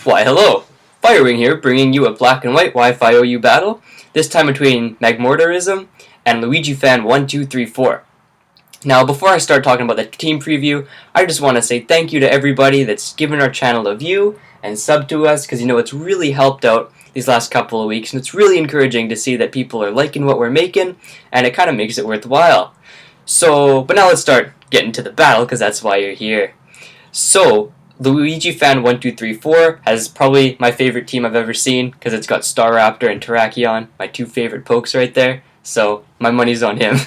Why hello, Firewing here, bringing you a black and white Wi-Fi OU battle, this time between Magmortarism and LuigiFan1234. Now, before I start talking about the team preview, I just want to say thank you to everybody that's given our channel a view and sub to us, because it's really helped out these last couple of weeks, and it's really encouraging to see that people are liking what we're making, and it kind of makes it worthwhile. But now let's start getting to the battle, because that's why you're here. So, LuigiFan1234 has probably my favorite team I've ever seen, because it's got Staraptor and Terrakion, my two favorite pokes right there, so my money's on him.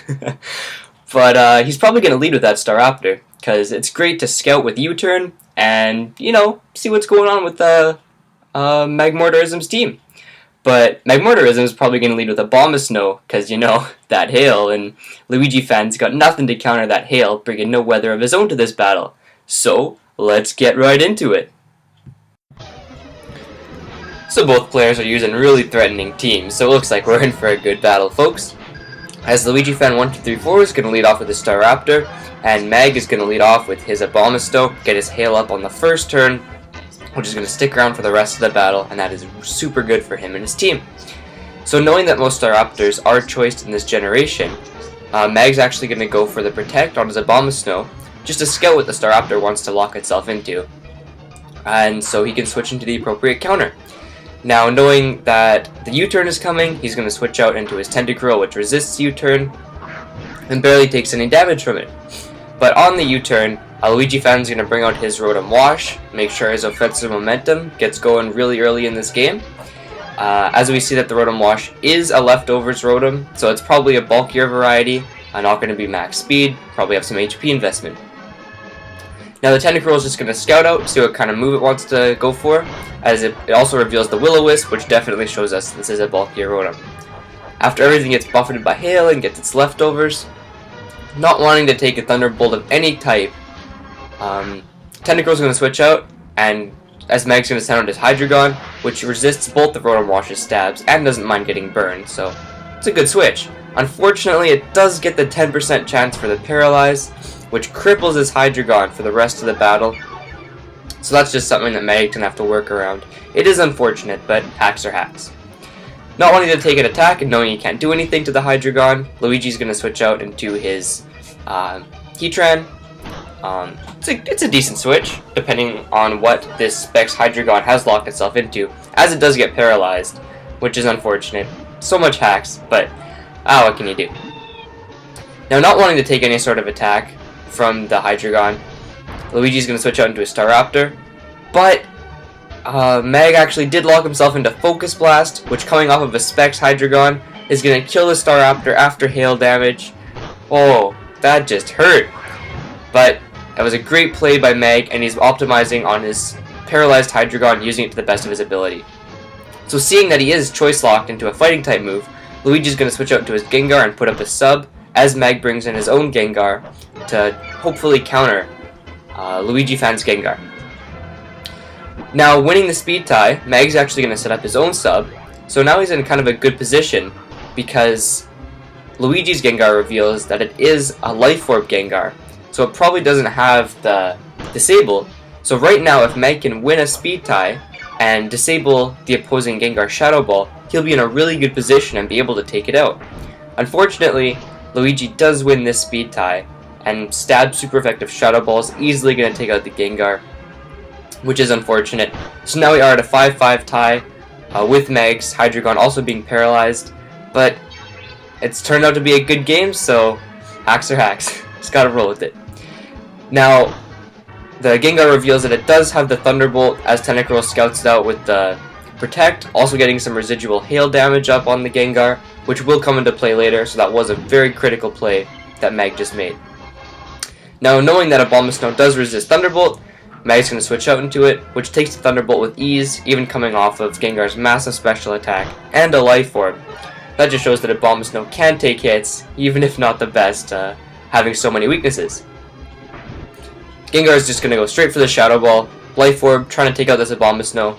But he's probably going to lead with that Staraptor, because it's great to scout with U-turn, and, see what's going on with Magmortarism's team. But Magmortarism is probably going to lead with a Abomasnow, because, that hail, and LuigiFan's got nothing to counter that hail, bringing no weather of his own to this battle. So, let's get right into it. So both players are using really threatening teams, so it looks like we're in for a good battle, folks. As LuigiFan1234 is going to lead off with his Staraptor, and Mag is going to lead off with his Abomasnow, get his hail up on the first turn, which is going to stick around for the rest of the battle, and that is super good for him and his team. So knowing that most Staraptors are choiced in this generation, Mag's actually going to go for the Protect on his Abomasnow, just to scout what the Staraptor wants to lock itself into, and so he can switch into the appropriate counter. Now, knowing that the U-turn is coming, he's going to switch out into his Tentacruel, which resists U-turn, and barely takes any damage from it. But on the U-turn, LuigiFan's going to bring out his Rotom Wash, make sure his offensive momentum gets going really early in this game. As we see that the Rotom Wash is a leftovers Rotom, so it's probably a bulkier variety, not going to be max speed, probably have some HP investment. Now the Tentacruel is just going to scout out, see what kind of move it wants to go for, as it also reveals the Will-O-Wisp, which definitely shows us this is a bulkier Rotom. After everything gets buffeted by hail and gets its leftovers, not wanting to take a Thunderbolt of any type, Tentacruel is going to switch out, and as Mag's going to send out his Hydreigon, which resists both the Rotom Wash's stabs and doesn't mind getting burned, so it's a good switch. Unfortunately, it does get the 10% chance for the Paralyze, which cripples his Hydreigon for the rest of the battle. So that's just something that Mag can have to work around. It is unfortunate, but hacks are hacks. Not wanting to take an attack and knowing he can't do anything to the Hydreigon, Luigi's going to switch out into his Heatran. It's a decent switch, depending on what this Specs Hydreigon has locked itself into, as it does get paralyzed, which is unfortunate. So much hacks, but what can you do? Now, not wanting to take any sort of attack from the Hydreigon, Luigi's going to switch out into a Staraptor, but Mag actually did lock himself into Focus Blast, which coming off of a Specs Hydreigon is going to kill the Staraptor after hail damage. Oh, that just hurt. But that was a great play by Mag, and he's optimizing on his paralyzed Hydreigon, using it to the best of his ability. So seeing that he is choice locked into a fighting type move, Luigi's going to switch out into his Gengar and put up a sub, as Mag brings in his own Gengar to hopefully counter LuigiFan's Gengar. Now, winning the speed tie, Mag's actually going to set up his own sub, so now he's in kind of a good position, because Luigi's Gengar reveals that it is a Life Orb Gengar, so it probably doesn't have the Disable. So right now, if Mag can win a speed tie and disable the opposing Gengar Shadow Ball, he'll be in a really good position and be able to take it out. Unfortunately, Luigi does win this speed tie, and Stab super effective Shadow Ball is easily going to take out the Gengar, which is unfortunate. So now we are at a 5-5 tie, with Mag's Hydreigon also being paralyzed, but it's turned out to be a good game, so hacks are hacks. Just gotta roll with it. Now, the Gengar reveals that it does have the Thunderbolt, as Tentacruel scouts it out with the Protect, also getting some residual hail damage up on the Gengar, which will come into play later, so that was a very critical play that Mag just made. Now, knowing that Abomasnow does resist Thunderbolt, Mag's going to switch out into it, which takes the Thunderbolt with ease, even coming off of Gengar's massive special attack and a Life Orb. That just shows that Abomasnow can take hits, even if not the best, having so many weaknesses. Gengar is just going to go straight for the Shadow Ball. Life Orb, trying to take out this Abomasnow,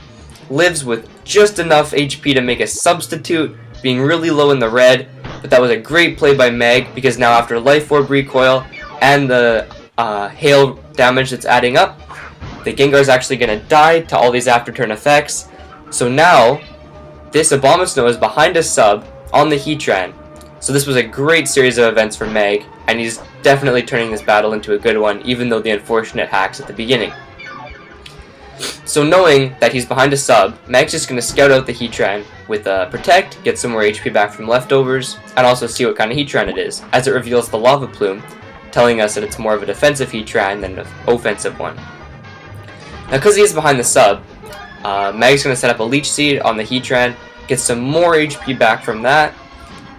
lives with just enough HP to make a substitute, being really low in the red, but that was a great play by Mag, because now after Life Orb recoil and the hail damage that's adding up, the Gengar is actually going to die to all these after-turn effects. So now, this Abomasnow is behind a sub on the Heatran. So this was a great series of events for Mag, and he's definitely turning this battle into a good one, even though the unfortunate hacks at the beginning. So knowing that he's behind a sub, Mag's just going to scout out the Heatran with Protect, get some more HP back from leftovers, and also see what kind of Heatran it is, as it reveals the Lava Plume, telling us that it's more of a defensive Heatran than an offensive one. Now because he is behind the sub, Mag's going to set up a Leech Seed on the Heatran, get some more HP back from that,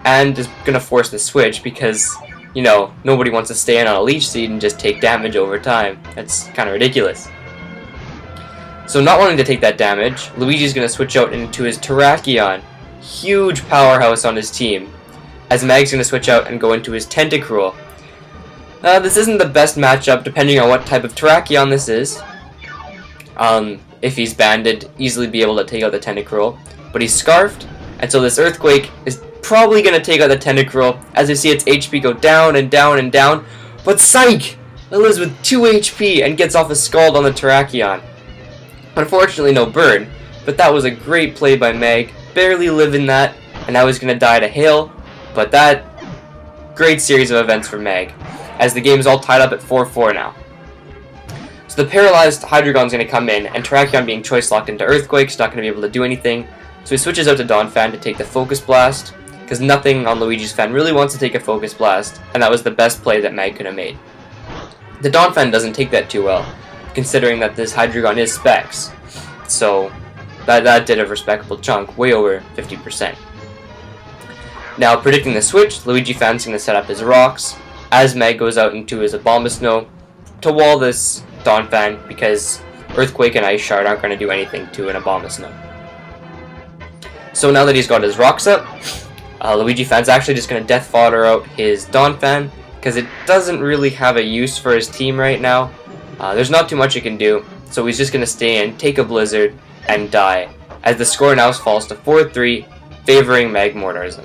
and is going to force the switch because, you know, nobody wants to stay in on a Leech Seed and just take damage over time. That's kind of ridiculous. So not wanting to take that damage, Luigi's going to switch out into his Terrakion. Huge powerhouse on his team. As Mag's going to switch out and go into his Tentacruel. This isn't the best matchup depending on what type of Terrakion this is. If he's banded, easily be able to take out the Tentacruel. But he's Scarfed, and so this Earthquake is probably going to take out the Tentacruel as you see its HP go down and down and down. But psych! It lives with 2 HP and gets off a Scald on the Terrakion. Unfortunately no burn, but that was a great play by Mag, barely living that, and now he's going to die to Hail, but that great series of events for Mag, as the game is all tied up at 4-4 now. So the paralyzed Hydreigon's going to come in, and Terrakion being choice locked into Earthquake is not going to be able to do anything, so he switches out to Donphan to take the Focus Blast, because nothing on Luigi's Fan really wants to take a Focus Blast, and that was the best play that Mag could have made. The Donphan doesn't take that too well, considering that this Hydreigon is Specs, so that did a respectable chunk, way over 50%. Now, predicting the switch, Luigi Fan's going to set up his Rocks, as Mag goes out into his Abomasnow to wall this Donphan, because Earthquake and Ice Shard aren't going to do anything to an Abomasnow. So now that he's got his Rocks up, Luigi Fan's actually just going to Death Fodder out his Donphan, because it doesn't really have a use for his team right now. There's not too much it can do, so he's just going to stay in, take a Blizzard, and die, as the score now falls to 4-3, favoring Magmortarism.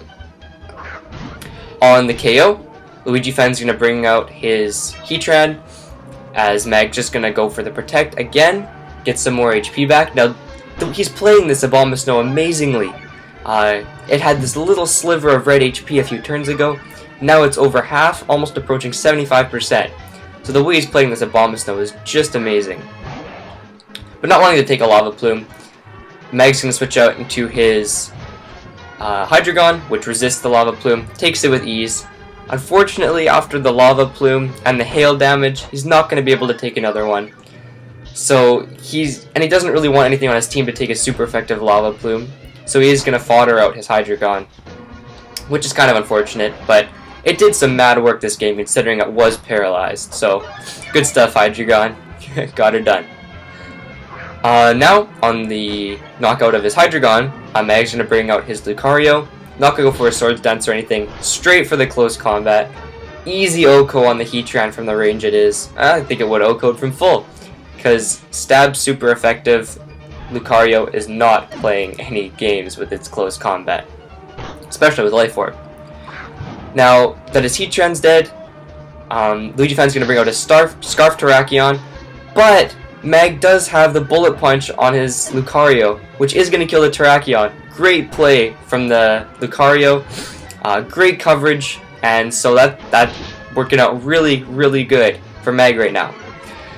On the KO, Luigi Fan's going to bring out his Heatran, as Mag's just going to go for the Protect again, get some more HP back. Now, he's playing this Abomasnow amazingly. It had this little sliver of red HP a few turns ago, now it's over half, almost approaching 75%. So the way he's playing this Abomasnow is just amazing. But not wanting to take a Lava Plume, Mag's going to switch out into his Hydreigon, which resists the Lava Plume, takes it with ease. Unfortunately, after the Lava Plume and the Hail damage, he's not going to be able to take another one. So he doesn't really want anything on his team to take a super effective Lava Plume, so he is going to fodder out his Hydreigon, which is kind of unfortunate, but it did some mad work this game considering it was paralyzed, so good stuff Hydreigon, got her done. Now, on the knockout of his Hydreigon, Mag's going to bring out his Lucario, not going to go for a Swords Dance or anything, straight for the close combat. Easy OHKO on the Heatran from the range it is. I think it would OHKO'd from full, because Stab's super effective. Lucario is not playing any games with its close combat, especially with Life Orb. Now that his Heatran's dead, Luigi Fan's going to bring out his Scarf Terrakion, but Mag does have the Bullet Punch on his Lucario, which is going to kill the Terrakion. Great play from the Lucario, great coverage, and so that's working out really, really good for Mag right now.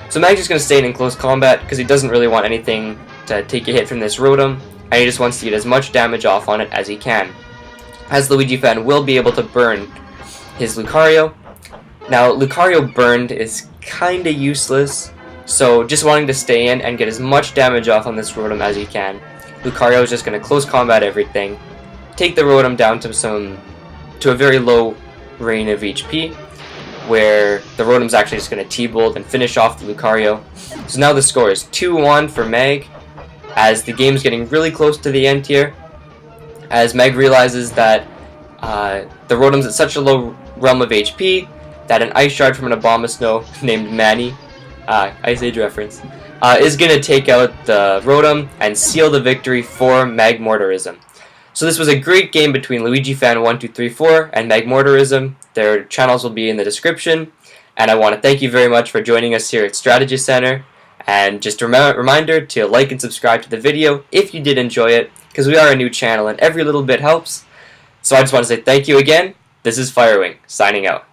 So Mag's just going to stay in close combat because he doesn't really want anything to take a hit from this Rotom, and he just wants to get as much damage off on it as he can, as Luigi Fan will be able to burn his Lucario. Now, Lucario burned is kinda useless, so just wanting to stay in and get as much damage off on this Rotom as he can. Lucario is just going to close combat everything, take the Rotom down to a very low reign of HP, where the Rotom's actually just going to T-Bolt and finish off the Lucario. So now the score is 2-1 for Mag, as the game's getting really close to the end here, as Mag realizes that the Rotom's at such a low realm of HP that an Ice Shard from an Abomasnow named Manny, Ice Age reference, is going to take out the Rotom and seal the victory for Magmortarism. So this was a great game between LuigiFan1234 and Magmortarism. Their channels will be in the description, and I want to thank you very much for joining us here at StrategiCentre, And just a reminder to like and subscribe to the video if you did enjoy it, because we are a new channel and every little bit helps. So I just want to say thank you again. This is Firewing, signing out.